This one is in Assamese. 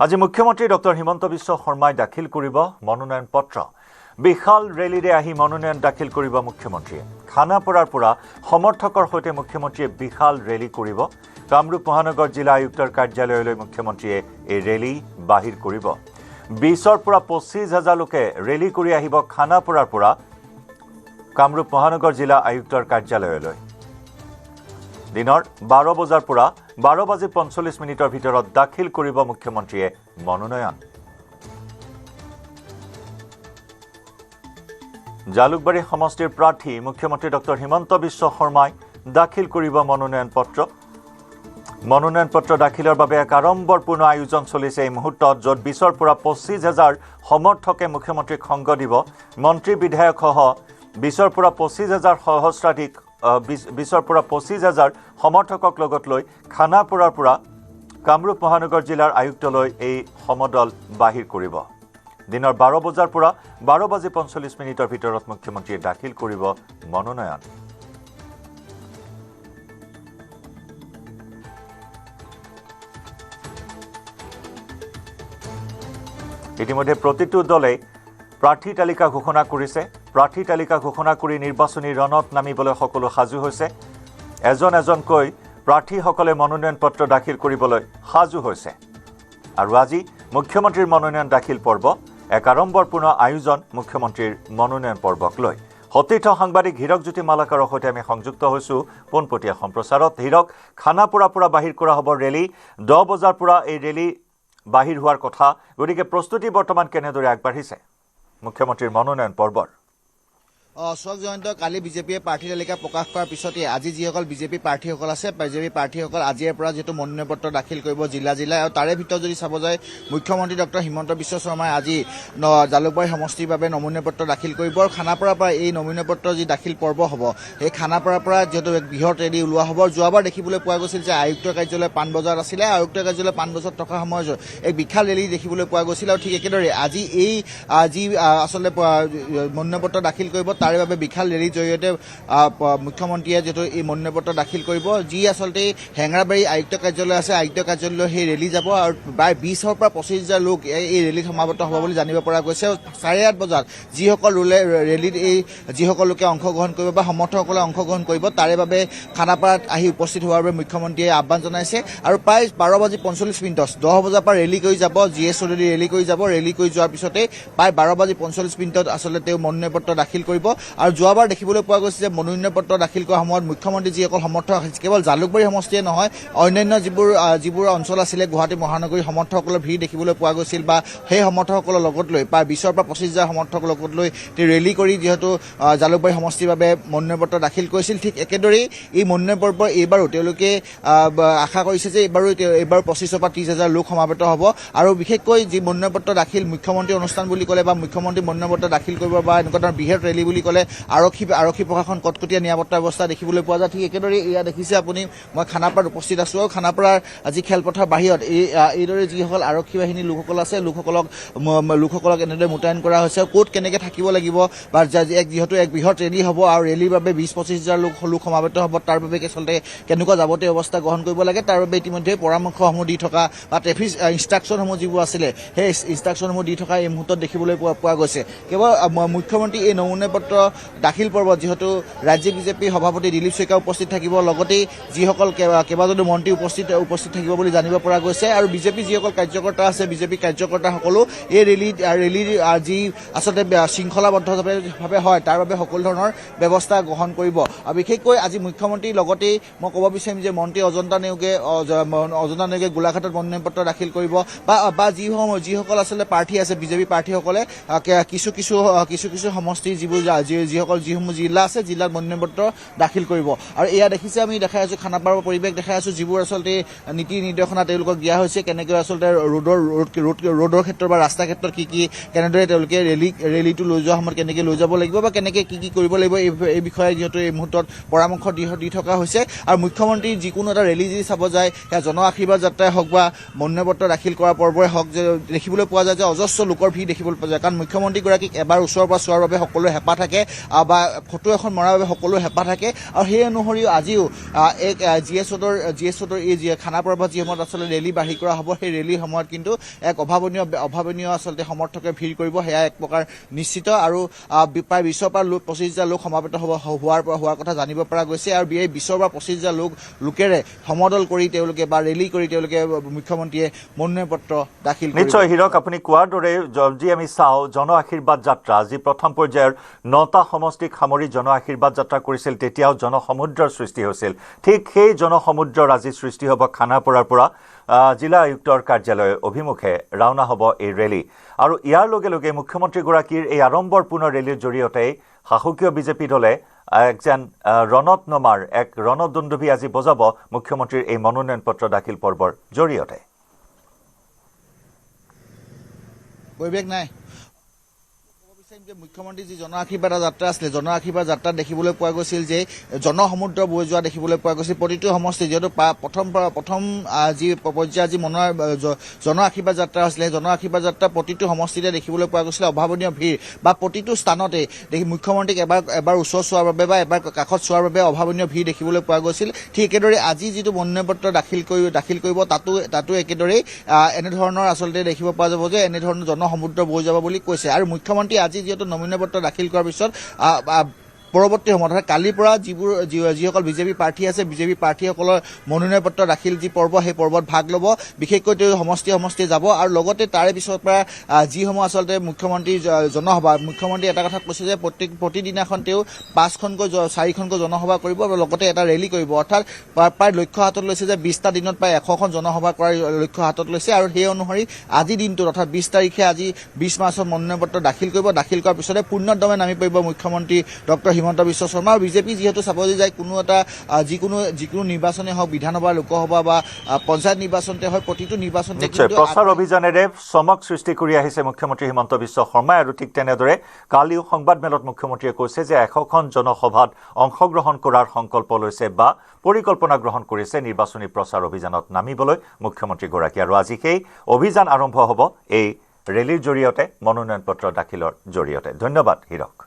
আজি মুখ্যমন্ত্ৰী ডক্টৰ হিমন্ত বিশ্ব শৰ্মাই দাখিল কৰিব মনোনয়ন পত্ৰ। বিশাল ৰেলীৰে আহি মনোনয়ন দাখিল কৰিব মুখ্যমন্ত্ৰীয়ে। খানাপাৰাৰ পৰা সমৰ্থকৰ সৈতে মুখ্যমন্ত্ৰীয়ে বিশাল ৰেলী কৰিব। কামৰূপ মহানগৰ জিলা আয়ুক্তৰ কাৰ্যালয়লৈ মুখ্যমন্ত্ৰীয়ে এই ৰেলী বাহিৰ কৰিব। 20ৰ পৰা 25,000 লোকে ৰেলী কৰি আহিব খানাপাৰাৰ পৰা কামৰূপ মহানগৰ জিলা আয়ুক্তৰ কাৰ্যালয়লৈ। দিনৰ 12 বজাৰ পৰা 12:45 ভিতৰত দাখিল কৰিব মুখ্যমন্ত্ৰীয়ে মনোনয়ন। জালুকবাৰী সমষ্টিৰ প্ৰাৰ্থী মুখ্যমন্ত্ৰী ডক্টৰ হিমন্ত বিশ্ব শৰ্মাই দাখিল কৰিব মনোনয়ন পত্ৰ। মনোনয়ন পত্ৰ দাখিলৰ বাবে এক আড়ম্বৰপূৰ্ণ আয়োজন চলিছে এই মুহূৰ্তত, য'ত 20ৰ পৰা 25,000 সমৰ্থকে মুখ্যমন্ত্ৰীক সংগ দিব। মন্ত্ৰী বিধায়কসহ 20ৰ পৰা 25,000 সহস্ৰাধিক 20ৰ পৰা 25,000 সমৰ্থকক লগত লৈ খানাপাৰাৰ পৰা কামৰূপ মহানগৰ জিলাৰ আয়ুক্তলৈ এই সমদল বাহিৰ কৰিব। দিনৰ 12 বজাৰ পৰা 12:45 ভিতৰত মুখ্যমন্ত্ৰীয়ে দাখিল কৰিব মনোনয়ন। ইতিমধ্যে প্ৰতিটো দলে প্ৰাৰ্থী তালিকা ঘোষণা কৰিছে। প্ৰাৰ্থী তালিকা ঘোষণা কৰি নিৰ্বাচনী ৰণত নামিবলৈ সকলো সাজু হৈছে। এজন এজনকৈ প্ৰাৰ্থীসকলে মনোনয়ন পত্ৰ দাখিল কৰিবলৈ সাজু হৈছে। আৰু আজি মুখ্যমন্ত্ৰীৰ মনোনয়ন দাখিল পৰ্ব, এক আড়ম্বৰপূৰ্ণ আয়োজন মুখ্যমন্ত্ৰীৰ মনোনয়ন পৰ্বক লৈ। সতীৰ্থ সাংবাদিক হীৰকজ্যোতি মালাকাৰৰ সৈতে আমি সংযুক্ত হৈছোঁ পোনপটীয়া সম্প্ৰচাৰত। হীৰক, খানাপাৰাৰ পৰা বাহিৰ কৰা হ'ব ৰেলী। 10 বজাৰ পৰা এই ৰেলী বাহিৰ হোৱাৰ কথা, গতিকে প্ৰস্তুতি বৰ্তমান কেনেদৰে আগবাঢ়িছে মুখ্যমন্ত্ৰীৰ মনোনয়ন পৰ্বৰ? অশোক জয়ন্ত, কালি বিজেপিয়ে প্ৰাৰ্থী তালিকা প্ৰকাশ কৰাৰ পিছতে আজি যিসকল বিজেপি প্ৰাৰ্থীসকল আছে, বিজেপি প্ৰাৰ্থীসকল আজিৰে পৰা যিহেতু মনোনয়ন পত্ৰ দাখিল কৰিব জিলা আৰু তাৰে ভিতৰত যদি চাব যায়, মুখ্যমন্ত্ৰী ডক্টৰ হিমন্ত বিশ্ব শৰ্মাই আজি জালুকবাৰী সমষ্টিৰ বাবে নমুনীয় পত্ৰ দাখিল কৰিব। আৰু খানাপাৰাৰ পৰা এই নমুনীয় পত্ৰ যি দাখিল পৰ্ব হ'ব, সেই খানাপাৰাৰ পৰা যিহেতু এক বৃহৎ ৰেলী ওলোৱা হ'ব। যোৱাবাৰ দেখিবলৈ পোৱা গৈছিল যে আয়ুক্ত কাৰ্যালয় পাণবজাৰ আছিলে, আয়ুক্ত কাৰ্যালয় পাণবজাৰত থকা সময়ত এক বিশাল ৰেলী দেখিবলৈ পোৱা গৈছিল। আৰু ঠিক একেদৰে আজি এই যি আচলতে মনোনয়ন পত্ৰ দাখিল কৰিব, তাৰে বাবে বিশাল ৰেলীৰ জৰিয়তে মুখ্যমন্ত্ৰীয়ে যিহেতু এই মনোনয়ন পত্ৰ দাখিল কৰিব। যি আচলতে হেঙৰাবাৰী আয়ুক্ত কাৰ্যালয় আছে, আয়ুক্ত কাৰ্যালয়লৈ সেই ৰেলী যাব আৰু প্ৰায় 20ৰ পৰা 25,000 লোক এই ৰেলীত সমাবেত হ'ব বুলি জানিব পৰা গৈছে। 8:30 বজাত যিসকল ৰেলীত যিসকল লোকে অংশগ্ৰহণ কৰিব বা সমৰ্থকসকলে অংশগ্ৰহণ কৰিব, তাৰে বাবে খানাপাৰাত আহি উপস্থিত হোৱাৰ বাবে মুখ্যমন্ত্ৰীয়ে আহ্বান জনাইছে। আৰু প্ৰায় 12:45 10 বজাৰ পৰা ৰেলী কৰি যাব, GS ৰেলী ৰেলী কৰি যাব। ৰেলী কৰি যোৱাৰ পিছতে প্ৰায় 12:45 আচলতে তেওঁ মনোনয়ন পত্ৰ দাখিল কৰিব। আৰু যোৱাবাৰ দেখিবলৈ পোৱা গৈছে যে মনোনয়ন পত্ৰ দাখিল কৰাৰ সময়ত মুখ্যমন্ত্ৰী যিসকল সমৰ্থক আছিল, কেৱল জালুকবাৰী সমষ্টিয়ে নহয়, অন্যান্য যিবোৰ অঞ্চল আছিলে, গুৱাহাটী মহানগৰীৰ সমৰ্থকসকলৰ ভিৰ দেখিবলৈ পোৱা গৈছিল। বা সেই সমৰ্থকসকলৰ লগত লৈ প্ৰায় 20ৰ পৰা 25,000 সমৰ্থকৰ লগত লৈ তেওঁ ৰেলী কৰি যিহেতু জালুকবাৰী সমষ্টিৰ বাবে মনোনয়ন পত্ৰ দাখিল কৰিছিল। ঠিক একেদৰেই এই মনোনয়ন পৰ্ব এইবাৰো তেওঁলোকে আশা কৰিছে যে এইবাৰো 25,000 পৰা 30,000 লোক সমাবেত হ'ব। আৰু বিশেষকৈ যি মনোনয়ন পত্ৰ দাখিল মুখ্যমন্ত্ৰী অনুষ্ঠান বুলি ক'লে বা মুখ্যমন্ত্ৰী মনোনয়ন পত্ৰ দাখিল কৰিব বা এনেকুৱা ধৰণৰ বৃহৎ ৰেলী বুলি ক'লে আৰক্ষী প্ৰশাসন কটকটীয়া নিৰাপত্তা ব্যৱস্থা দেখিবলৈ পোৱা যায়। ঠিক একেদৰে এয়া দেখিছে আপুনি, মই খানাপাৰাত উপস্থিত আছোঁ। আৰু খানাপাৰাৰ আজি খেলপথাৰ বাহিৰত এইদৰে যিসকল আৰক্ষী বাহিনীৰ লোকসকল আছে, লোকসকলক এনেদৰে মোতায়েন কৰা হৈছে। ক'ত কেনেকৈ থাকিব লাগিব বা যিহেতু এক বৃহৎ ৰেলী হ'ব আৰু ৰেলীৰ বাবে 20-25,000 লোক সমাবেত হ'ব, তাৰ বাবে আচলতে কেনেকুৱা যাৱতীয় ব্যৱস্থা গ্ৰহণ কৰিব লাগে, তাৰ বাবে ইতিমধ্যে পৰামৰ্শসমূহ দি থকা বা ট্ৰেফিক ইনষ্ট্ৰাকশ্যনসমূহ যিবোৰ আছিলে, সেই ইনষ্ট্ৰাকশ্যনসমূহ দি থকা এই মুহূৰ্তত দেখিবলৈ পোৱা গৈছে। কেৱল মুখ্যমন্ত্ৰী এই নমুনীয় পত্ৰ দাখিল পৰ্বত যিহেতু ৰাজ্যিক বিজেপিৰ সভাপতি দিলীপ শইকীয়া উপস্থিত থাকিব, লগতে যিসকল কেইবাজনো মন্ত্ৰী উপস্থিত থাকিব বুলি জানিব পৰা গৈছে। আৰু বিজেপি যিসকল কাৰ্যকৰ্তা আছে, বিজেপি কাৰ্যকৰ্তাসকলো এই ৰেলীৰ যি আচলতে শৃংখলাবদ্ধভাৱে হয়, তাৰ বাবে সকলো ধৰণৰ ব্যৱস্থা গ্ৰহণ কৰিব। আৰু বিশেষকৈ আজি মুখ্যমন্ত্ৰীৰ লগতেই মই ক'ব বিচাৰিম যে মন্ত্ৰী অজন্তা নেওগে গোলাঘাটত মনোনয়ন পত্ৰ দাখিল কৰিব বা যিসকল আচলতে প্ৰাৰ্থী আছে, বিজেপি প্ৰাৰ্থীসকলে কিছু সমষ্টিৰ যিসমূহ জিলা আছে, জিলাত মনোনয়ন পত্ৰ দাখিল কৰিব। আৰু এয়া দেখিছে, আমি দেখাই আছোঁ খানাপাৰাৰ পৰিৱেশ দেখাই আছোঁ, যিবোৰ আচলতে নীতি নিৰ্দেশনা তেওঁলোকক দিয়া হৈছে, কেনেকৈ আচলতে ৰোডৰ ক্ষেত্ৰত বা ৰাস্তাৰ ক্ষেত্ৰত কি কেনেদৰে তেওঁলোকে ৰেলীটো লৈ যোৱাৰ সময়ত কেনেকৈ লৈ যাব লাগিব বা কেনেকৈ কি কৰিব লাগিব, এই বিষয়ে যিহেতু এই মুহূৰ্তত পৰামৰ্শ দি থকা হৈছে। আৰু মুখ্যমন্ত্ৰী যিকোনো এটা ৰেলী যদি চাব যায়, সেয়া জন আশীৰ্বাদ যাত্ৰাই হওক বা মনোনয়ন পত্ৰ দাখিল কৰাৰ পৰ্বই হওক, যে দেখিবলৈ পোৱা যায় যে অজস্ৰ লোকৰ ভিৰ দেখিবলৈ পোৱা যায়। কাৰণ মুখ্যমন্ত্ৰীগৰাকীক এবাৰ ওচৰৰ পৰা চোৱাৰ বাবে সকলোৰে হেঁপাহ থাকে। থাকে বা ফটো এখন মৰাৰ বাবে সকলো হেঁপাহ থাকে আৰু সেই অনুসৰিও আজিও এক জি এছ ৰোডৰ এই যি খানাপাৰাৰ পৰা যি সময়ত আচলতে ৰেলী বাঢ়ি কৰা হ'ব সেই ৰেলীৰ সময়ত কিন্তু এক অভাৱনীয় আচলতে সমৰ্থকে ভিৰ কৰিব সেয়া এক প্ৰকাৰ নিশ্চিত আৰু প্ৰায় 20ৰ পৰা 25,000 লোক সমাবেত হোৱাৰ কথা জানিব পৰা গৈছে আৰু এই 20ৰ পৰা 25,000 লোকেৰে সমদল কৰি তেওঁলোকে বা ৰেলী কৰি তেওঁলোকে মুখ্যমন্ত্ৰীয়ে মনোনয়ন পত্ৰ দাখিল কৰিব। নিশ্চয় হীৰক আপুনি কোৱাৰ দৰে যি আমি চাওঁ জন আশীৰ্বাদ যাত্ৰা যি প্ৰথম পৰ্যায়ৰ 9টা সমষ্টিক সামৰি জন আশীৰ্বাদ যাত্ৰা কৰিছিল তেতিয়াও জনসমুদ্ৰৰ সৃষ্টি হৈছিল ঠিক সেই জনসমুদ্ৰৰ আজি সৃষ্টি হ'ব খানাপাৰাৰ পৰা জিলা আয়ুক্তৰ কাৰ্যালয় অভিমুখে ৰাওনা হ'ব এই ৰেলী আৰু ইয়াৰ লগে লগে মুখ্যমন্ত্ৰীগৰাকীৰ এই আড়ম্বৰপূৰ্ণ ৰেলীৰ জৰিয়তে শাসকীয় বিজেপি দলে যেন ৰণত নমাৰ এক ৰণদুন্দুভি আজি বজাব মুখ্যমন্ত্ৰীৰ এই মনোনয়ন পত্ৰ দাখিল পৰ্বৰ জৰিয়তে। পৰিৱেশ নাই মুখ্যমন্ত্ৰী যি জন আশীৰ্বাদ যাত্ৰা আছিলে জন আশীৰ্বাদ যাত্ৰাত দেখিবলৈ পোৱা গৈছিল যে জনসমুদ্ৰ বৈ যোৱা দেখিবলৈ পোৱা গৈছিল প্ৰতিটো সমষ্টি যিহেতু প্ৰথম যি পৰ্যায়ৰ যি জন আশীৰ্বাদ যাত্ৰা আছিলে জন আশীৰ্বাদ যাত্ৰা প্ৰতিটো সমষ্টিতে দেখিবলৈ পোৱা গৈছিল অভাৱনীয় ভিৰ বা প্ৰতিটো স্থানতে মুখ্যমন্ত্ৰীক এবাৰ ওচৰ চোৱাৰ বাবে বা এবাৰ কাষত চোৱাৰ বাবে অভাৱনীয় ভিৰ দেখিবলৈ পোৱা গৈছিল ঠিক একেদৰে আজি যিটো মনোনয়ন পত্ৰ দাখিল কৰিব তাতো একেদৰেই এনেধৰণৰ আচলতে দেখিব পোৱা যাব যে এনেধৰণৰ জনসমুদ্ৰ বৈ যাব বুলি কৈছে আৰু মুখ্যমন্ত্ৰী আজি যিহেতু নমুনা পত্ৰ দাখিল কৰাৰ পিছত পৰৱৰ্তী সময়ত কালিৰ পৰা যিসকল বিজেপি প্ৰাৰ্থী আছে বিজেপি প্ৰাৰ্থীসকলৰ মনোনয়ন পত্ৰ দাখিল যি পৰ্ব সেই পৰ্বত ভাগ ল'ব বিশেষকৈ তেওঁ সমষ্টি যাব আৰু লগতে তাৰে পিছৰ পৰা যিসমূহ আচলতে মুখ্যমন্ত্ৰীৰ জনসভা মুখ্যমন্ত্ৰী এটা কথা কৈছে যে প্ৰতিদিনাখন তেওঁ 5খনকৈ 4খনকৈ জনসভা কৰিব আৰু লগতে এটা ৰেলী কৰিব অৰ্থাৎ প্ৰায় লক্ষ্য হাতত লৈছে যে 20টা দিনত প্ৰায় 100খন জনসভা কৰাৰ লক্ষ্য হাতত লৈছে আৰু সেই অনুসৰি আজি দিনটোত অৰ্থাৎ 20 তাৰিখে আজি 20 মাৰ্চত মনোনয়ন পত্ৰ দাখিল কৰিব দাখিল কৰাৰ পিছতে পূৰ্ণোদ্যমে নামি পৰিব মুখ্যমন্ত্ৰী ডক্টৰ হিমন্ত বিশ্ব শৰ্মা আৰু বিজেপি যিহেতু চাবলৈ যায় কোনো এটা যিকোনো নিৰ্বাচনে হওক বিধানসভা লোকসভা বা পঞ্চায়ত নিৰ্বাচনতে হয় প্ৰতিটো নিৰ্বাচনতে নিশ্চয় প্ৰচাৰ অভিযানেৰে চমক সৃষ্টি কৰি আহিছে মুখ্যমন্ত্ৰী হিমন্ত বিশ্ব শৰ্মাই আৰু ঠিক তেনেদৰে কালিও সংবাদমেলত মুখ্যমন্ত্ৰীয়ে কৈছে যে 100খন জনসভাত অংশগ্ৰহণ কৰাৰ সংকল্প লৈছে বা পৰিকল্পনা গ্ৰহণ কৰিছে নিৰ্বাচনী প্ৰচাৰ অভিযানত নামিবলৈ মুখ্যমন্ত্ৰীগৰাকী আৰু আজি সেই অভিযান আৰম্ভ হ'ব এই ৰেলীৰ জৰিয়তে মনোনয়ন পত্ৰ দাখিলৰ জৰিয়তে। ধন্যবাদ হীৰক।